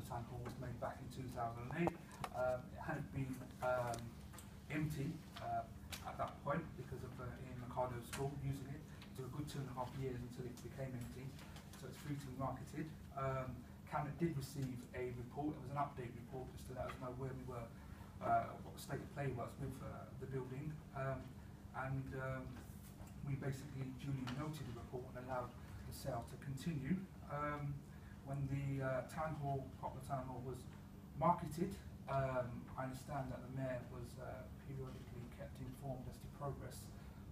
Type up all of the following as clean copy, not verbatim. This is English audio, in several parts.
Town Hall was made back in 2008. It had been empty at that point because of Ian Ricardo's school using it. It took a good 2.5 years until it became empty, so it's free to be marketed. Cabinet did receive a report. It was an update report just to let us know where we were, what the state of play was with the building, and we basically duly noted the report and allowed the sale to continue. When the Poplar Town Hall was marketed, I understand that the mayor was periodically kept informed as to progress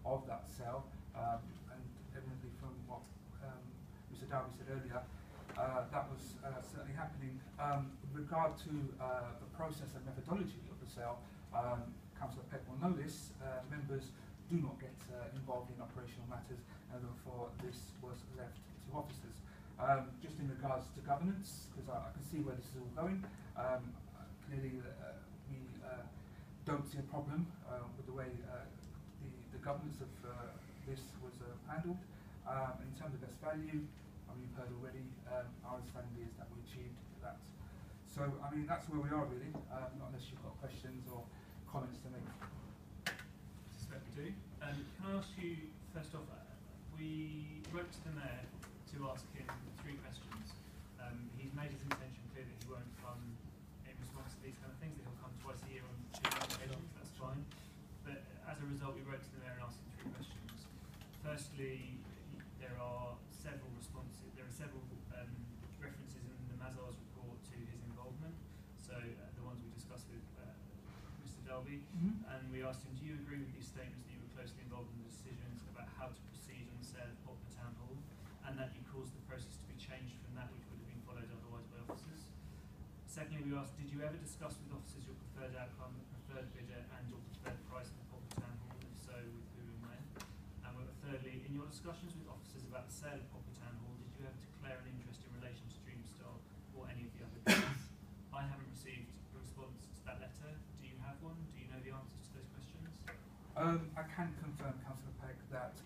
of that sale, and evidently from what Mr. Darby said earlier, that was certainly happening. With regard to the process and methodology of the sale, Councillor Peck will know this, members do not get involved in operational matters, and therefore this was left to officers. Just in regards to governance, because I can see where this is all going, clearly we don't see a problem with the way the governance of this was handled. In terms of best value, I mean, you've heard already, our understanding is that we achieved that. So, I mean, that's where we are really, not unless you've got questions or comments to make. I suspect we do. Can I ask you, first off, we wrote to the Mayor to ask him 3 questions. He's made his intention clear that he won't come in response to these kind of things, that he'll come twice a year on 2 occasions, that's fine. But as a result, we wrote to the Mayor and asked him 3 questions. Firstly, there are several references in the Mazars report to his involvement, so the ones we discussed with Mr. Darby, and we asked him, do you agree with these statements that you were closely involved in the decisions about how to proceed on the sale of Poplar Town Hall, and that you caused the process to be changed from that which would have been followed otherwise by officers? Secondly, we asked, did you ever discuss with officers your preferred outcome, the preferred bidder, and your preferred price of the Poplar Town Hall, if so, with who and when? And thirdly, in your discussions with officers about the sale of Poplar Town Hall, did you ever declare an interest in relation to Dreamstar or any of the other bidders? I haven't received a response to that letter. Do you have one? Do you know the answers to those questions? I can confirm, Councillor Peck, that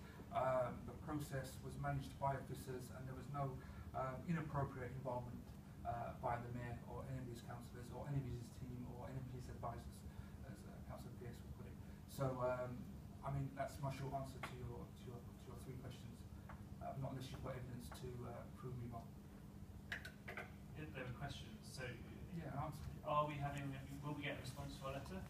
the process was managed by officers and there was no inappropriate involvement by the Mayor or any of these councillors or any of his team or any police advisors, as Councillor Pierce would put it. So, I mean, that's my short answer to your 3 questions. Not unless you've got evidence to prove me wrong. Yeah, there were questions. So, yeah, answer. Will we get a response to our letter?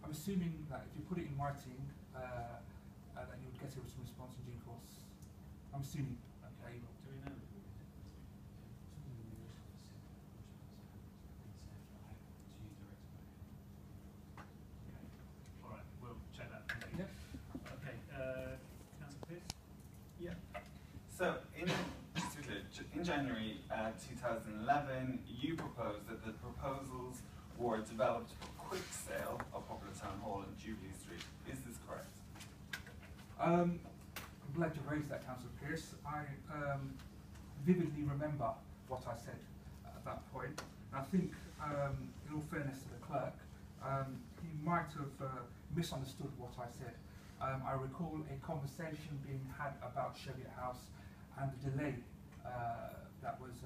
I'm assuming that if you put it in writing, that you would get a response in due course. I'm assuming. Okay. Do we know? Okay. All right. We'll check that. Yeah. Okay. Councillor Pierce. Yeah. So in January 2011, you proposed that the proposals were developed for quick sale of Poplar Town Hall and Jubilee Street. Is this correct? I'm glad you raised that, Councillor Pierce. I vividly remember what I said at that point. And I think, in all fairness to the clerk, he might have misunderstood what I said. I recall a conversation being had about Jeory House and the delay that was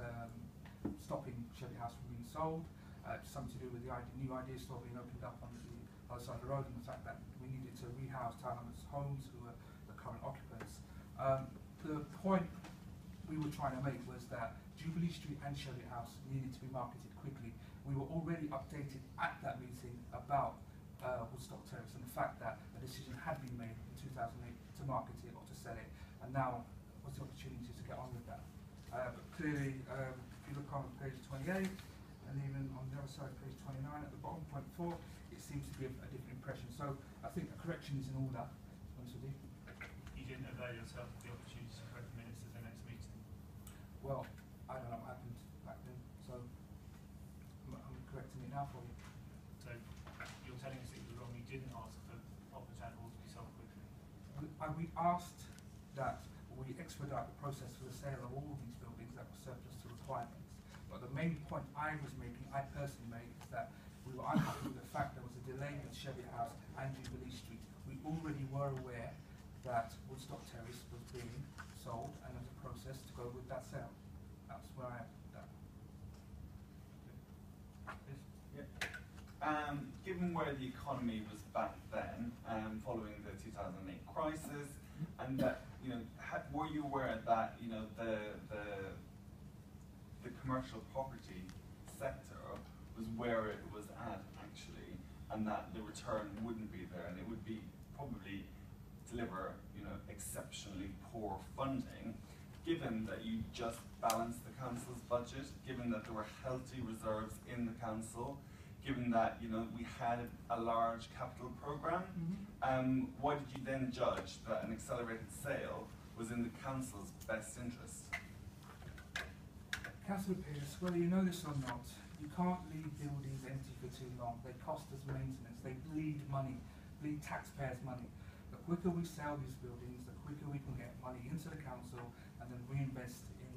stopping Jeory House from being sold. Something to do with the new idea store being opened up on the other side of the road, and the fact that we needed to rehouse Tower Hamlets homes who were the current occupants. The point we were trying to make was that Jubilee Street and Jeory House needed to be marketed quickly. We were already updated at that meeting about Woodstock Terrace and the fact that a decision had been made in 2008 to market it or to sell it, and now was the opportunity to get on with that. But clearly, if you look on page 28, and even on the other side, page 29 at the bottom, point 4, it seems to give a different impression. So I think a correction is in order, to be honest with you. You didn't avail yourself of the opportunity to correct the minutes at the next meeting? Well, I don't know what happened back then, so I'm correcting it now for you. So you're telling us it was wrong, you didn't ask for Poplar Town Hall to be sold quickly? We asked that we expedite the process for the sale of all these buildings that were surplus to requirements. But the main point I was making, I personally made, is that we were unhappy with the fact there was a delay with Jeory House and Jubilee Street. We already were aware that Woodstock Terrace was being sold and there was a process to go with that sale. That's where I am with that. given where the economy was back then, following the 2008 crisis, and that, you know, were you aware that, you know, the commercial property sector was where it was at actually, and that the return wouldn't be there, and it would be probably deliver, you know, exceptionally poor funding, given that you just balanced the council's budget, given that there were healthy reserves in the council, given that, you know, we had a large capital programme? Why did you then judge that an accelerated sale was in the council's best interest? Councillor Pearce, whether you know this or not, you can't leave buildings empty for too long. They cost us maintenance, they bleed money, bleed taxpayers' money. The quicker we sell these buildings, the quicker we can get money into the council and then reinvest in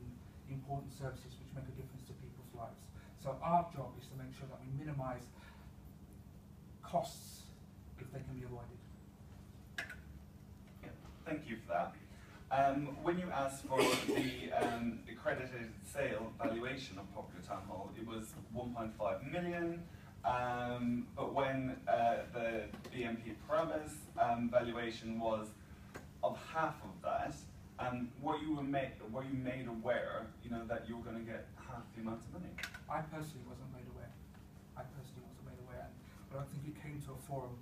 important services which make a difference to people's lives. So our job is to make sure that we minimise costs if they can be avoided. Yeah, thank you for that. When you asked for the accredited sale valuation of Poplar Town Hall, it was 1.5 million. But when the BNP Paribas valuation was of half of that, were you made aware, you know, that you were going to get half the amount of money? I personally wasn't made aware. I don't think it came to a forum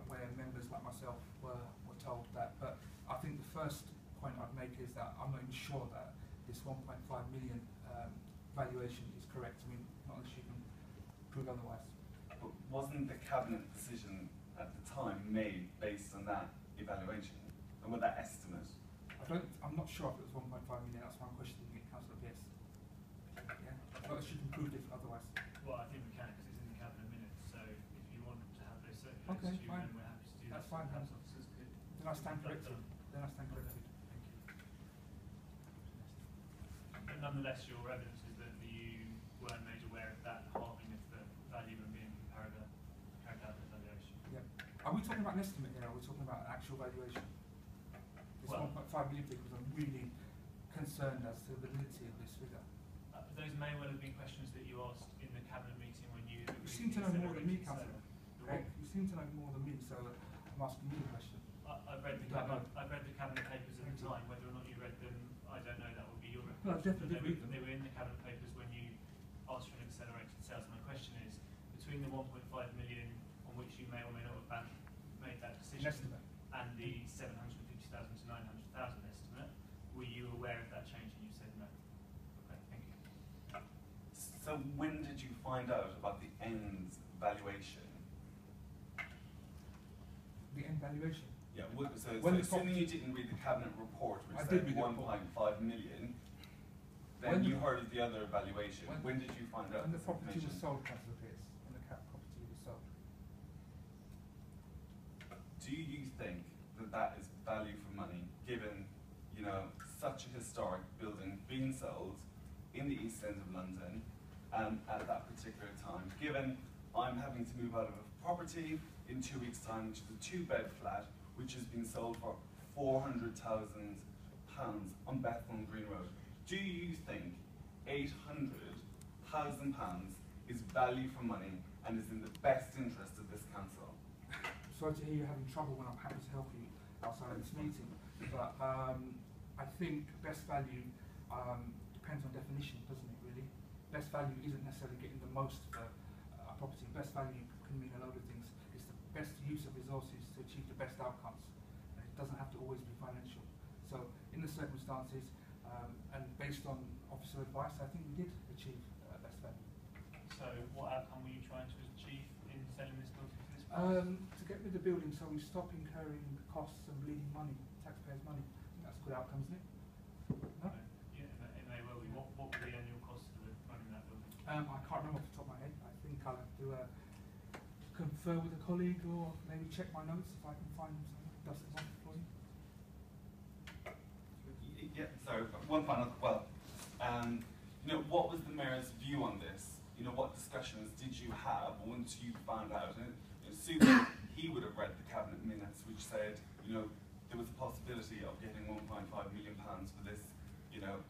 where members like myself were told that. But I think the first point I'd make is that I'm not even sure that this 1.5 million valuation is correct. I mean, not unless you can prove otherwise. But wasn't the cabinet decision at the time made based on that evaluation and with that estimate? I'm not sure if it was 1.5 million. That's why I'm questioning it, Councillor Pearce. Yeah, not unless you can prove it otherwise. Well, I think we can because it's in the cabinet minutes. So if you want to have those circulated, okay, fine. then we're happy to do that. That's fine. House officers could. Then I stand corrected. Thank you. But nonetheless, your evidence is that you weren't made aware of that halving of the value of being carried out the valuation. Yeah. Are we talking about an estimate here? Or are we talking about an actual valuation? This well, 1.5 million figure, because I'm really concerned as to the validity of this figure. Those may well have been questions that you asked in the cabinet meeting when you. You seem to know more than me, Councillor. Okay? You seem to know more than me, so I'm asking you the question. I've read the cabinet papers at the time. Whether or not you read them, I don't know. That would be your. Well, I definitely read them. They were in the cabinet papers when you asked for an accelerated sales. My question is, between the 1.5 million on which you may or may not have made that decision, and the 750,000 to 900,000 estimate, were you aware of that change? And you said no. Okay, thank you. So when did you find out about the end valuation? The end valuation? Yeah, so assuming you didn't read the cabinet report, which said 1.5 million, then you heard of the other valuation. When did you find out? When the property was sold, Councillor Pearce, when the property was sold. Do you think that that is value for money, given, you know, such a historic building being sold in the East End of London at that particular time? Given I'm having to move out of a property in 2 weeks' time, which is a 2-bed flat, which has been sold for £400,000 on Bethlem Green Road. Do you think £800,000 is value for money and is in the best interest of this council? Sorry to hear you're having trouble when I'm happy to help you outside of this meeting, but I think best value depends on definition, doesn't it really? Best value isn't necessarily getting the most for a property. Best value can mean a load of things. It's the best use of resources to achieve the best outcomes. And it doesn't have to always be financial. So in the circumstances and based on officer advice, I think we did achieve best value. So what outcome were you trying to achieve in selling this building to this person? To get rid of the building so we stop incurring costs and bleeding money, taxpayers' money. I think that's a good outcome, isn't it? No? Yeah, it may well be. What were the annual costs of running that building? I can't remember off the top of my head. I think I'll have to confer with a colleague or maybe check my notes if I can find something that does it for you. Yeah, so one final, you know, what was the mayor's view on this? You know, what discussions did you have once you found out? And assuming he would have read the cabinet minutes, which said, you know, there was a possibility of getting £1.5 million for this, you know,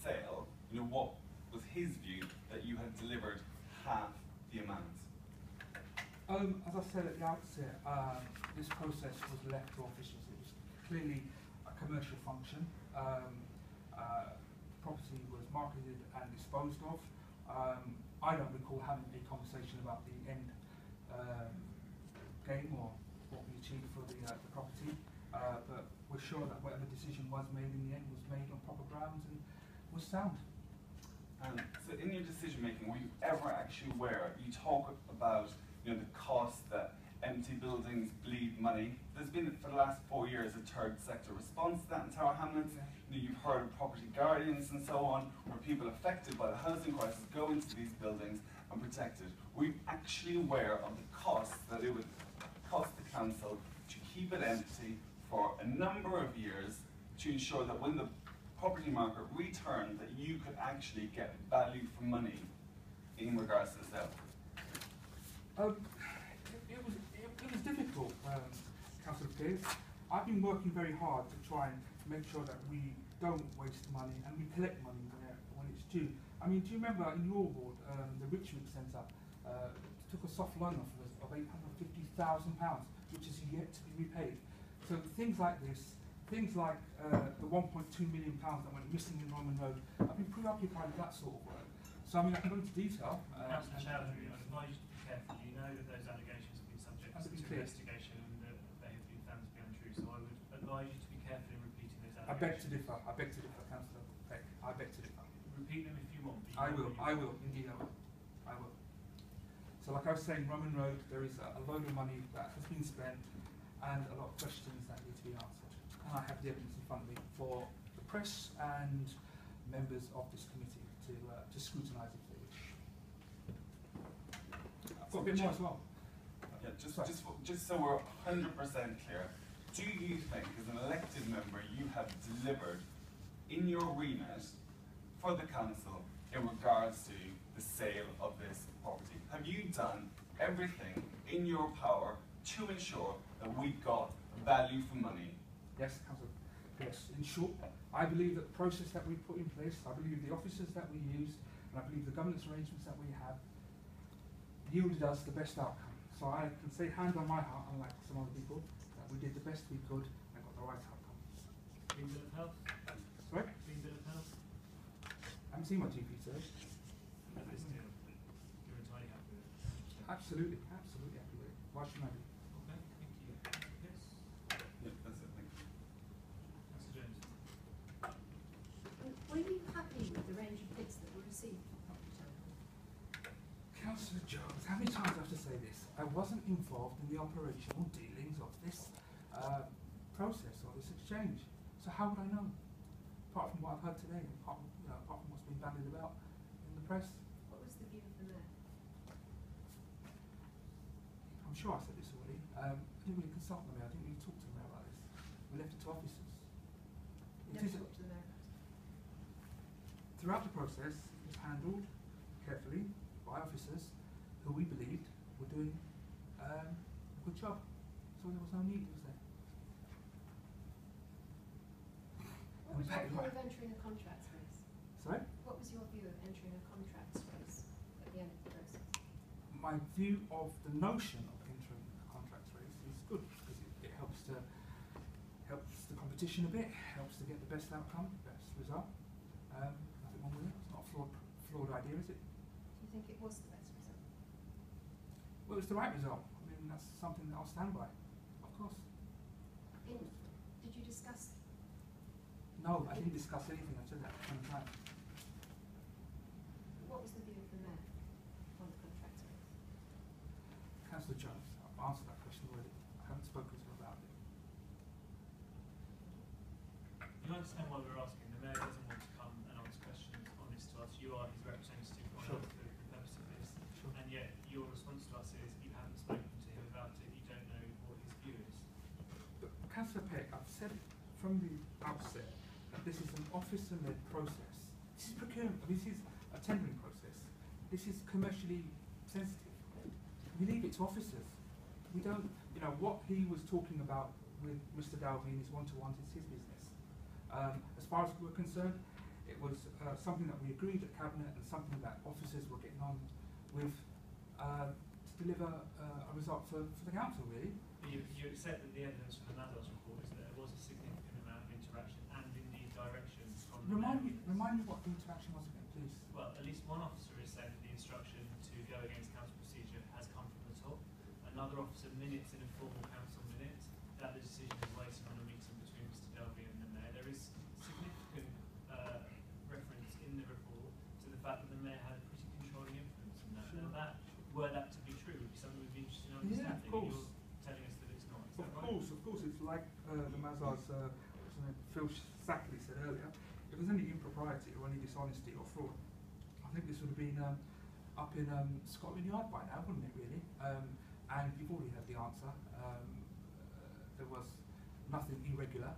sale. You know, what was his view that you had delivered half the amount? As I said at the outset, this process was left to officials. It was clearly a commercial function. Property was marketed and disposed of. I don't recall having a conversation about the end game or what we achieved for the property, but we're sure that whatever decision was made in the end was made on proper grounds and was sound. So in your decision making, were you ever actually aware, you talk about the cost that empty buildings bleed money. There's been, for the last 4 years, a third sector response to that in Tower Hamlets. You've heard of property guardians and so on, where people affected by the housing crisis go into these buildings and protect it. Were you actually aware of the costs that it would cost the council to keep it empty for a number of years to ensure that when the property market returned, that you could actually get value for money in regards to the sale? It was difficult, Councillor Pearce. I've been working very hard to try and make sure that we don't waste money and we collect money when it's due. I mean, do you remember in your ward, the Richmond Centre took a soft loan off us of £850,000, which is yet to be repaid. So things like this, things like the £1.2 million that went missing in Roman Road, I've been preoccupied with that sort of work. So I mean, I can go into detail. Councillor Choudhury, I'd advise you to be careful. You know that those allegations have been subject to investigation and that they have been found to be untrue. So I would advise you to be careful in repeating those allegations. I beg to differ, Councillor Peck. I beg to differ. Repeat them if you want. I will, indeed I will. I will. So like I was saying, Roman Road, there is a load of money that has been spent and a lot of questions that need to be answered. And I have the evidence in front of me for the press and members of this committee to scrutinise if they wish. I've got a bit more as well. Yeah, just so we're 100% clear, do you think, as an elected member, you have delivered in your remit for the council in regards to the sale of this property? Have you done everything in your power to ensure that we got value for money? Yes, Councillor. Yes. In short, I believe that the process that we put in place, I believe the officers that we used, and I believe the governance arrangements that we have yielded us the best outcome. So I can say hand on my heart, unlike some other people, that we did the best we could and got the right outcome. Clean bill of health? Sorry? Clean bill of health? I haven't seen my GP, sir. But still, you're entirely happy with it? Absolutely happy with it. Why shouldn't I be? Okay, thank you. Yes? Yeah, that's it, thank you. Councillor Jones? Were you happy with the range of bids that were received for Poplar Town Hall? Councillor Jones, how many times do I have to say this? I wasn't involved in the operational dealings of this process or this exchange. So how would I know? Apart from what I've heard today, apart from what's been bandied about in the press. What was the view of the mayor? I'm sure I said this already. I didn't really consult the mayor. I didn't really talk to the mayor about this. We left it to officers. You never talked to the mayor about it? Throughout the process, it was handled carefully by officers who we believed were doing a good job. So there was no need, was there? What was your view of entering a contracts race? Sorry? What was your view of entering a contracts race at the end of the process? My view of the notion of entering a contracts race is good because it helps the competition a bit, helps to get the best outcome, best result. Nothing wrong with it. It's not a flawed idea, is it? Do you think it was the best result? Well, it was the right result. I mean, that's something that I'll stand by, of course. Did you discuss? No, I didn't discuss anything. I said that at the time. What was the view of the mayor on the contracts race? Councillor Jones, I've answered that question already. I haven't spoken to him about it. You understand why we're asking. The mayor doesn't want to come and answer questions on this to us. You are his representative on Sure. the purpose of this. Sure. And yet your response to us is you haven't spoken to him about it, you don't know what his view is. But Councillor Peck, I've said from the outset that this is an officer-led process. This is procurement. This is a tendering process. This is commercially sensitive. We leave it to officers. We don't, what he was talking about with Mr. Dalby and his one-to-ones is his business. As far as we're concerned, it was something that we agreed at Cabinet and something that officers were getting on with deliver a result for the council, really. You accept that the evidence from the Mazars report is that there was a significant amount of interaction and indeed direction from the Remind me mayor. what the interaction was again, please. Well, at least one officer is saying that the instruction to go against council procedure has come from the top. Another officer minutes in a formal council minute that the decision is waiting on a meeting between Mr Delby and the mayor. There is significant reference in the report to the fact that the mayor had a pretty controlling influence in that. Sure. And that, were that to be true, would be something we'd be interested in Yeah, understanding. of course. You're telling us that it's not. Is that Of right? course, it's like the Mazars, Phil Sackley said earlier, if there's any impropriety or any dishonesty or fraud, I think this would have been up in Scotland Yard by now, wouldn't it really? And you've already had the answer. There was nothing irregular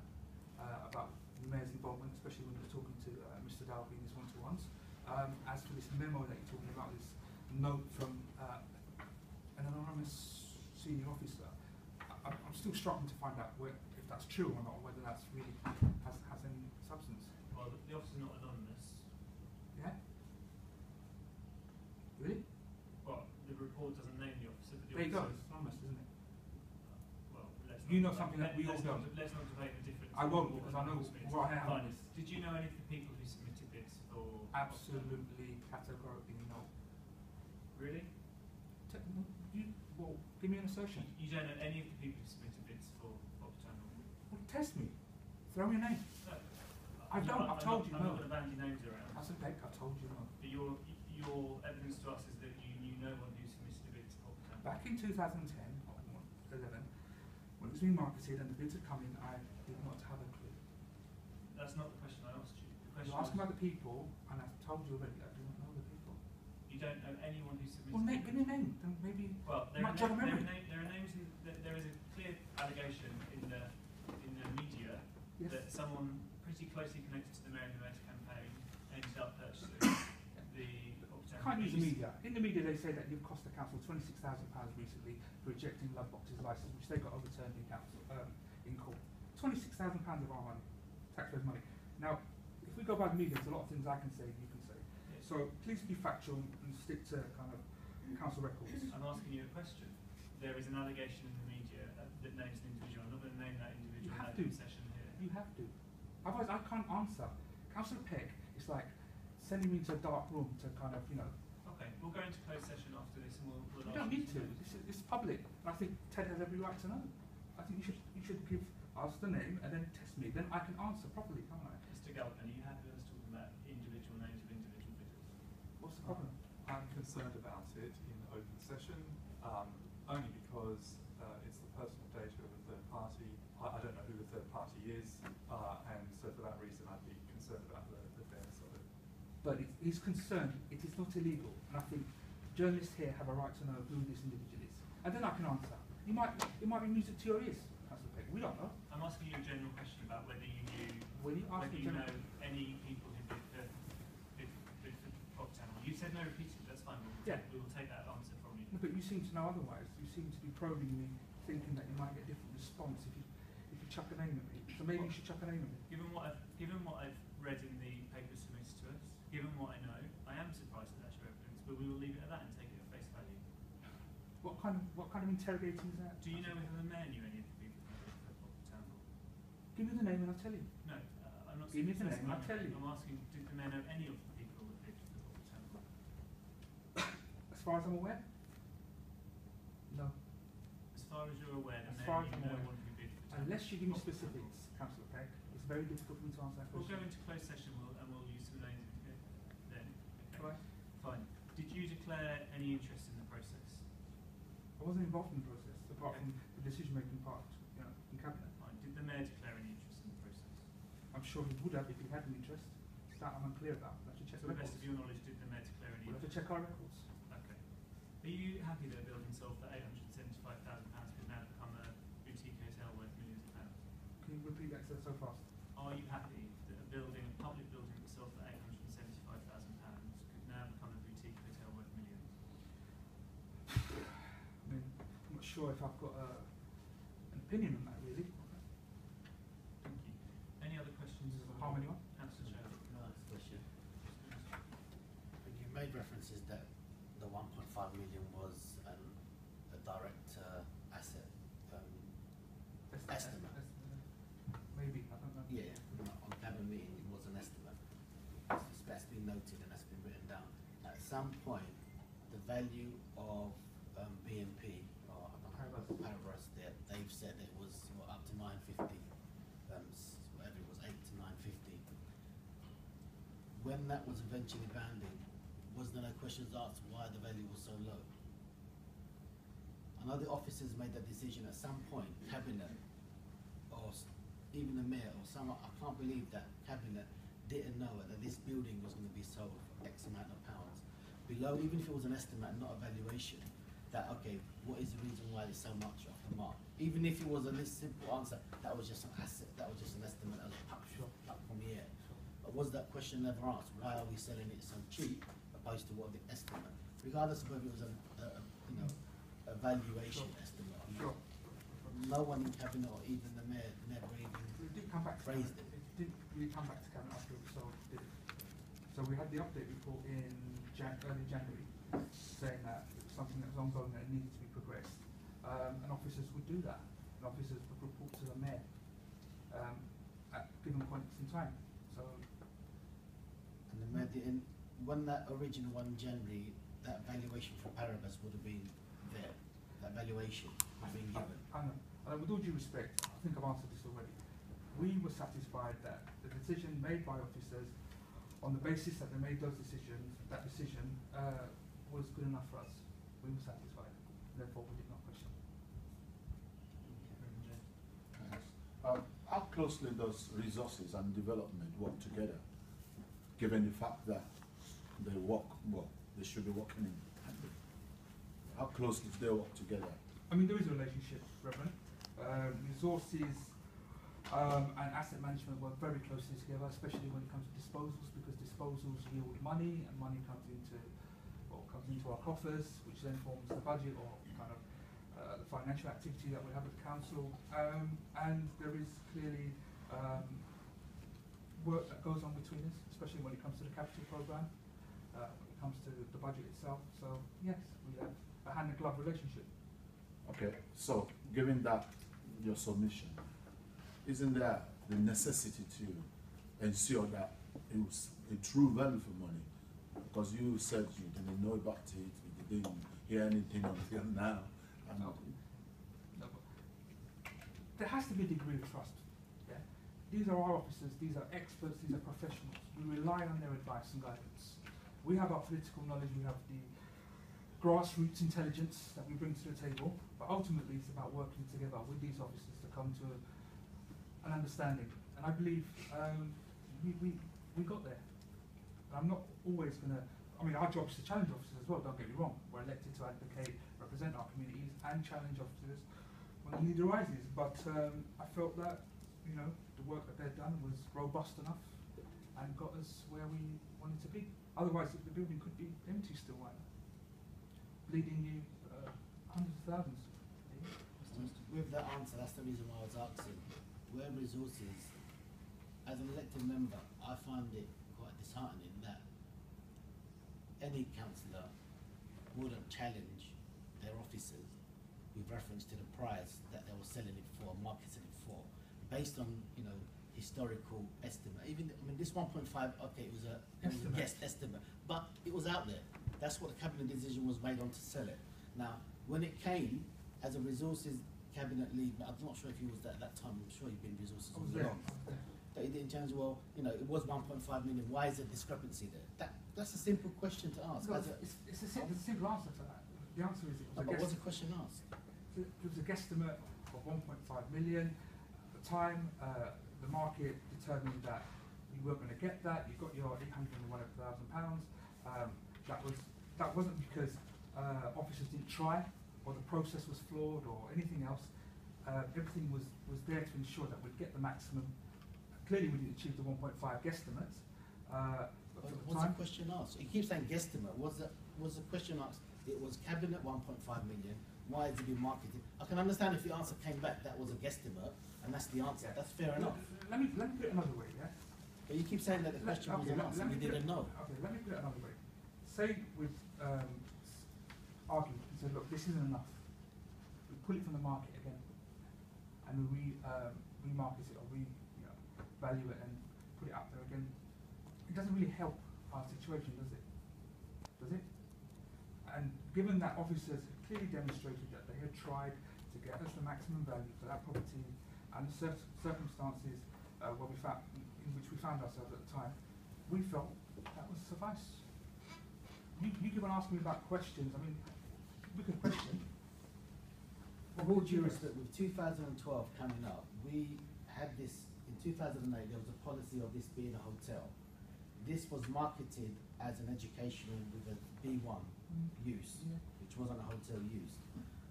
about the mayor's involvement, especially when you're talking to Mr Dalby in his one-to-ones. As for this memo that you're talking about, this note from an anonymous senior officer, I'm still struggling to find out if that's true or not, or whether that's really has any substance. Well, the officer's not anonymous. Yeah? Really? Well, the report doesn't name the officer, but the There you go, officer. it's anonymous, isn't it? Well, let's You know not, something that we all don't. Let's not debate the difference. I won't, between because I know anonymous means. what I am Fine. on this. Did you know any of the people who submitted bids for? Absolutely, categorically no. Really? Well, give me an assertion. You don't know any of the people who submitted bids for Poplar Town Hall? Well, test me. Throw me a name. No. I don't, I've told you I'm no. not going to bandy names around. That's okay, I told you no. But your evidence to us is that you knew no one who submitted a bid to Poplar Town Hall. Back in 2010, or 11, when it was being marketed and the bids had come in, I did not have a clue. That's not the question I asked you. The question You're asking was, about the people, and I've told you already, I do not know the people. you don't know anyone who submitted. Well, give me a name, then maybe. Well, there might are jog a memory. names. There is a clear allegation in the media Yes. that someone pretty closely connected to the mayor and the mayor's campaign ended up purchasing the Can't use the media. In the media, they say that you've cost the council £26,000 recently for rejecting Love Box's licence, which they got overturned in council in court. £26,000 of our money, taxpayers' money. Now, if we go by the media, there's a lot of things I can say, you can say. Yes. So please be factual and stick to kind of council records. I'm asking you a question. There is an allegation in the media that names an individual. I'm not going to name that individual You have in to. the session here. You have to. Otherwise, I can't answer. Councillor Peck is like sending me into a dark room to kind of, Okay, we'll go into closed session after this, and we'll You ask don't you need to. It's public. I think Ted has every right to know. I think you should give us the name and then test me. Then I can answer properly, can't I? Mr. Galpin, are you happy with us talking about individual names of individual bidders? What's the problem? I'm concerned about it in open session, only because it's the personal data of a third party. I don't know who the third party is, and so for that reason I'd be concerned about the fairness of it. But he's concerned it is not illegal, and I think journalists here have a right to know who this individual is. And then I can answer. It might be music to your ears, Councillor Peck. We don't know. I'm asking you a general question about whether you knew, When you ask whether me you general- know any people who bid for Poplar Town Hall. You said no repeated, that's fine. We will take that answer from you. No, but you seem to know otherwise. You seem to be probing me, thinking that you might get a different response if you chuck a name at me. So maybe you should chuck a name at me. Given what I've read in the papers submitted to us, given what I know, I am surprised that that's your evidence, but we will leave it at that and take it at face value. What kind of interrogating is that? Do you know whether the mayor knew any of the people who bid for Poplar Town Hall? Give me the name and I'll tell you. No, I'm not. Give me the that's name, not- I'll tell you. I'm asking, did the mayor know any of the people who bid for Poplar Town Hall? As far as I'm aware, no. As far as you're aware, the As far as mayor I'm knew no aware. one who bid for Town Unless you give me Poplar Town Hall. specifics, Councillor Peck, it's very difficult for me to answer that We'll question. go into closed session and we'll use some names then. Okay. Right. Fine. Did you declare any interest in the process? I wasn't involved in the process, apart Okay. from the decision-making part, in cabinet. Fine. Did the mayor declare any interest in the process? I'm sure he would have if he had an interest. That I'm unclear about. I have to check To the the records. best of your knowledge, did the mayor declare any We'll have to interest? check our records. Okay. Are you happy that a building sold for £875,000 could now become a boutique hotel worth millions of pounds? Can you repeat that so fast? Are you happy that a public building that sold for £875,000 could now become a boutique hotel worth millions? I mean, I'm not sure if I've got an opinion on that, really. Thank you. Any other questions? How many one? Councillor Choudhury. No, that's the question. You made references that the 1.5 million was an direct asset estimate. Maybe, I don't know. Yeah, on cabinet meeting it was an estimate. That's been noted and that's been written down. At some point, the value of BNP or Paribas, they've said it was up to 950, whatever it was, 8 to 950. When that was eventually banded, was there no questions asked why the value was so low? I know the officers made that decision at some point, cabinet or even the mayor or someone, I can't believe that cabinet didn't know that this building was going to be sold for X amount of pounds. Below, even if it was an estimate, not a valuation, that, okay, what is the reason why it's so much off the mark? Even if it was a simple answer, that was just an asset, that was just an estimate that was plucked from the air. But was that question never asked? Why are we selling it so cheap opposed to what the estimate? Regardless of whether it was a valuation estimate or not. No one in cabinet or even the mayor never even Come back to phrased cabinet. it. It didn't really come back to cabinet after it was sold, did it? So we had the update report in early January saying that it was something that was ongoing that needed to be progressed. And officers would do that. And officers would report to the mayor at given points in time. So. And the mayor didn't, when that original one in January, that valuation for Paribas would have been there. That valuation would have been given. I know. With all due respect, I think I've answered this already. We were satisfied that the decision made by officers on the basis that they made those decisions, that decision was good enough for us. We were satisfied. Therefore, we did not question. How closely does resources and development work together, given the fact that they work, well, they should be working in tandem? How closely do they work together? I mean, there is a relationship, Reverend. Resources and asset management work very closely together, especially when it comes to disposals, because disposals yield money, and money comes into our coffers, which then forms the budget or kind of the financial activity that we have at the council. And there is clearly work that goes on between us, especially when it comes to the capital programme, when it comes to the budget itself. So yes, we have a hand in glove relationship. Okay, so given that your submission, isn't there the necessity to ensure that it was a true value for money? Because you said you didn't know about it, you didn't hear anything until now. No, but there has to be a degree of trust. Yeah? These are our officers, these are experts, these are professionals. We rely on their advice and guidance. We have our political knowledge, we have the grassroots intelligence that we bring to the table, but ultimately it's about working together with these officers to come to an understanding. And I believe we got there. I'm not always going to, I mean, our job is to challenge officers as well, don't get me wrong. We're elected to advocate, represent our communities and challenge officers when the need arises. But I felt that, the work that they'd done was robust enough and got us where we wanted to be. Otherwise, the building could be empty still right now, bleeding you hundreds of thousands. With that answer, that's the reason why I was asking, where resources, as an elected member, I find it quite disheartening that any councillor wouldn't challenge their officers with reference to the price that they were selling it for, marketing it for, based on, historical estimate. Even, this 1.5, okay, it was a guess estimate, but it was out there. That's what the cabinet decision was made on to sell it. Now, when it came as a resources cabinet lead, I'm not sure if he was there at that time, I'm sure you've been resources all along. That in terms of, it was 1.5 million, why is there discrepancy there? That's a simple question to ask. No, it's a simple answer to that. The answer is it was but what's the question asked? It was a guesstimate of 1.5 million. At the time, the market determined that you weren't going to get that. You got your £801,000. That wasn't because officers didn't try, or the process was flawed, or anything else. Everything was there to ensure that we'd get the maximum. Clearly, we didn't achieve the 1.5 guesstimates. But what's the question asked? You keep saying guesstimate. Was the question asked? It was cabinet 1.5 million. Why is it being marketed? I can understand if the answer came back that was a guesstimate, and that's the answer. That's fair enough. Let me put it another way. Yeah. But you keep saying that the question wasn't asked and you didn't know. Okay, let me put it another way. Say we've argued and said, look, this isn't enough. pull it from the market again, and we remarket it or value it and put it up there again, it doesn't really help our situation, does it? Does it? And given that officers have clearly demonstrated that they had tried to get us the maximum value for that property, and the circumstances in which we found ourselves at the time, we felt that would suffice. You keep on asking me about questions. I mean, we can question. With all due respect, with 2012 coming up, we had this, in 2008 there was a policy of this being a hotel. This was marketed as an educational with a B1 use, which wasn't a hotel use.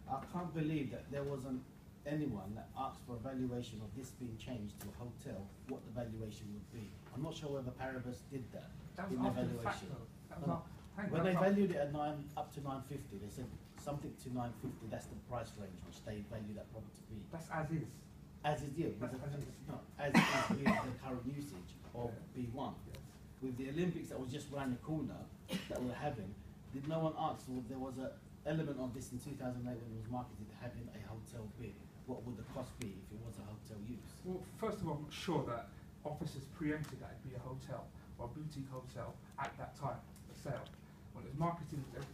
I can't believe that there wasn't anyone that asked for a valuation of this being changed to a hotel, what the valuation would be. I'm not sure whether Paribus did that, That was in the after the fact, valuation. though. That was No. When they valued it at up to 950, they said something to 950, that's the price range which they value that property to be. That's as is. As is, yeah, That's as is. no, as is with the current usage of Yeah. B1. Yes. With the Olympics that was just round the corner that we're having, did no one ask, well, there was an element of this in 2008 when it was marketed having a hotel bid. What would the cost be if it was a hotel use? Well, first of all, I'm not sure that officers preempted that it'd be a hotel or a boutique hotel at that time, the sale. When it was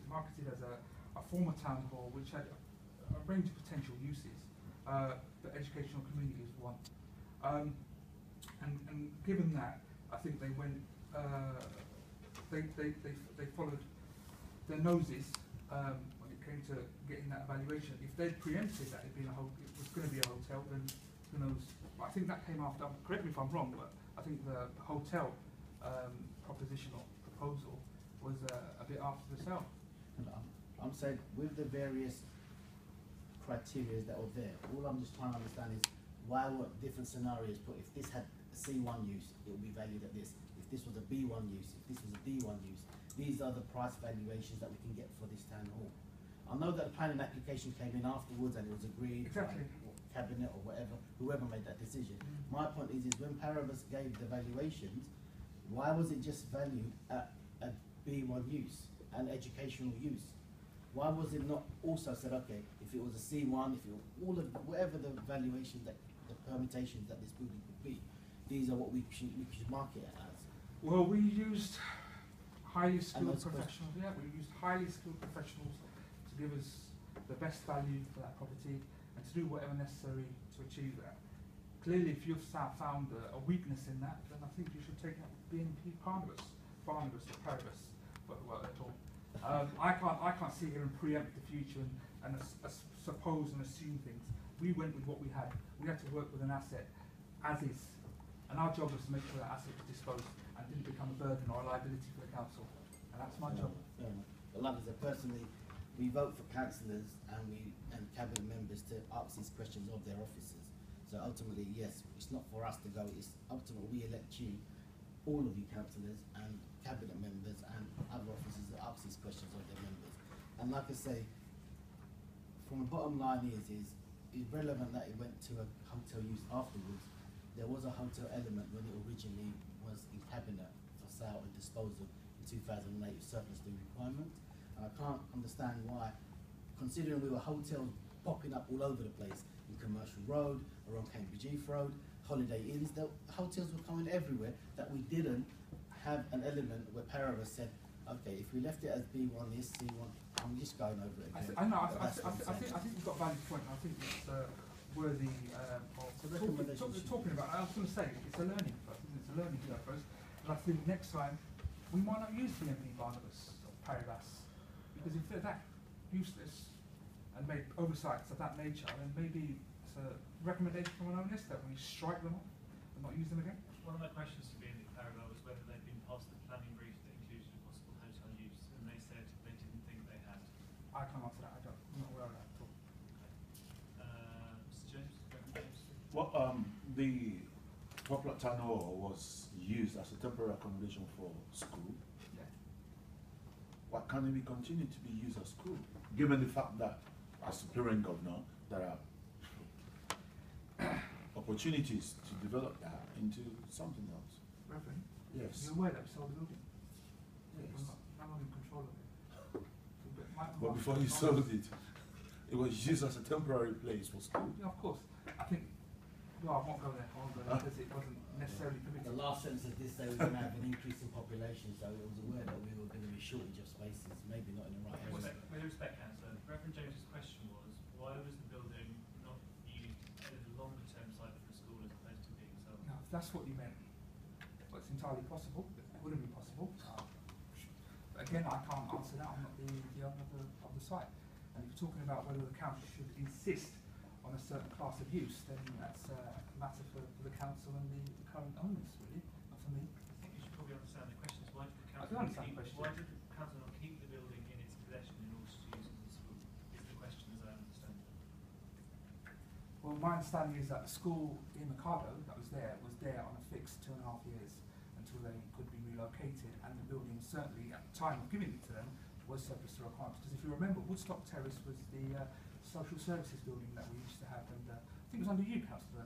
marketed as a former town hall which had a range of potential uses, the educational community is one. And given that, I think they went, they followed their noses when it came to getting that evaluation. If they'd preempted that it was going to be a hotel, then who knows? But I think that came after. Correct me if I'm wrong, but I think the hotel proposition or proposal was a bit after the sale. I'm saying with the various criteria that were there, all I'm just trying to understand is why were different scenarios put. If this had a C1 use, it would be valued at this. If this was a B1 use, if this was a D1 use, these are the price valuations that we can get for this town hall. I know that the planning application came in afterwards and it was agreed Exactly. by cabinet or whatever, whoever made that decision. My point is when Paribus gave the valuations, why was it just valued at a B1 use, an educational use? Why was it not also said, okay, if it was a C1, if it was all of whatever the valuation that the permutations that this building could be, these are what we should market it as. Well, we used highly skilled those professionals. Yeah, we used highly skilled professionals to give us the best value for that property and to do whatever necessary to achieve that. Clearly, if you've found a weakness in that, then I think you should take out BNP Paribus or Paribus, but well, at all. I can't sit here and preempt the future and suppose and assume things. We went with what we had. We had to work with an asset as is, and our job was to make sure that asset was disposed and didn't become a burden or a liability for the council, and that's my job. But like I said, personally, we vote for councillors and cabinet members to ask these questions of their officers. So ultimately, yes, it's not for us to go. It's ultimately we elect you, all of you councillors and cabinet members and other officers that ask these questions of their members. And like I say, from the bottom line is irrelevant that it went to a hotel use afterwards. There was a hotel element when it originally was in cabinet for sale and disposal in 2008 surplus the requirement. And I can't understand why, considering we were hotels popping up all over the place in Commercial Road, around Cambridge Heath Road, Holiday Inns, the hotels were coming everywhere, that we didn't have an element where Paribus said, okay, if we left it as B1, this C1, I'm just going over it again. I think you've got a valid point. I think it's worthy of talking about. I was going to say it's a learning for us, isn't it? It's a learning curve for us. And I think next time we might not use BNP Paribus because if they're that useless and made oversights of that nature, then maybe it's a recommendation from an owners that we strike them off and not use them again. One of my questions to BNP Paribas was whether they'd been past the planning brief that included a possible hotel use, and they said they didn't think they had. I can't answer that. I'm not aware of that at all. Mr. James, Well, the Poplar Town Hall was used as a temporary accommodation for school. Yeah. Why can't it be continued to be used as school? Given the fact that, as the parent governor, there are opportunities to develop that into something else. Reverend, Yes. you're aware that we sold the building? Yes. I'm not in control of it. But before you sold it, it was used as a temporary place for school. Yeah, of course. I think, well, I won't go there, because it wasn't necessarily permitted. The last sentence did say we're going to have an increase in population, so it was aware that we were going to be shortage of spaces, maybe not in the right area. With respect, Councillor, Reverend James's question was, why was the building not used as a longer term site for a school as opposed to being sold? Now, if that's what you meant, well, it's entirely possible. It wouldn't be possible. But again, I can't answer that. I'm not the owner of the site. And if you're talking about whether the council should insist on a certain class of use, then that's a matter for the council and the current owners, really, not for me. I think you should probably understand the question is why did the I council do understand the question. why did the council not keep the building in its possession in order to use it as a school? Is the question as I understand it. Well, my understanding is that the school in Mikado that was there on a fixed 2.5 years until they could be relocated, and the building certainly at the time of giving it to them was surplus to requirements. Because if you remember, Woodstock Terrace was the social services building that we used to have, and I think it was under you, Councillor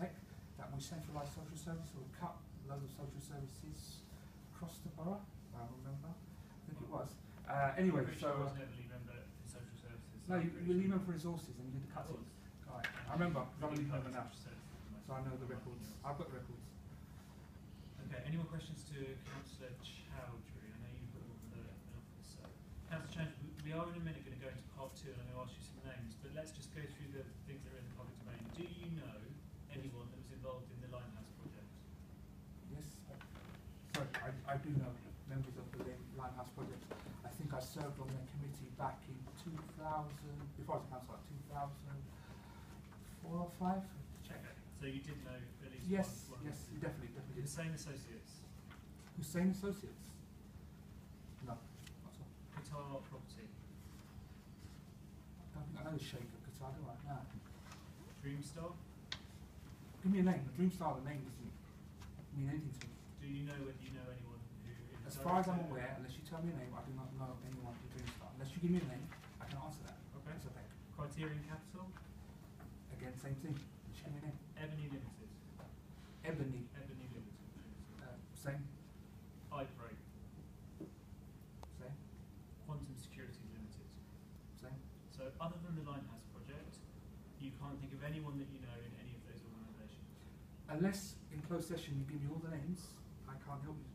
Peck, that we centralised social service, or we cut loads of social services across the borough, I remember. I think it was. Anyway, I so... was never lead member for social services. No, you were lead member for resources and you did the cutting. Right. I remember, because I'm a lead member now, so I know the records. I've got the records. Okay, any more questions to Councillor Choudhury? I know you've got an officer. Councillor Choudhury, we are in a minute going to go into part 2 and I'm going to ask you some names, but let's just go through the things that are in the public domain. Do you know anyone that was involved in the Limehouse project? Yes. Sorry, I do know members of the Limehouse project. I think I served on their committee back in 2000, before I was a councillor, 2004 or 5. Check it. So you did know at least Yes, one yes, you definitely did. Hussein Associates, Hussein Associates? No, not at all. Qatar Property, I don't think I know the shape of Qatar, do I? No. Dreamstar. Give me a name. The Dreamstar, the name doesn't mean anything to me. Do you know whether you know anyone who is As far as I'm director? aware, unless you tell me a name, I do not know anyone in Dreamstar. Unless you give me a name, I can answer that. Okay. It's okay. Criterion Capital, Again, same thing. Just give me a name. Ebony Limited, Ebony. Ebony Limited, Same. iBreak, Same. Quantum Securities Limited. Same. So other than the Limehouse project, you can't think of anyone that you know in any of those organisations? Unless in closed session you give me all the names, I can't help you.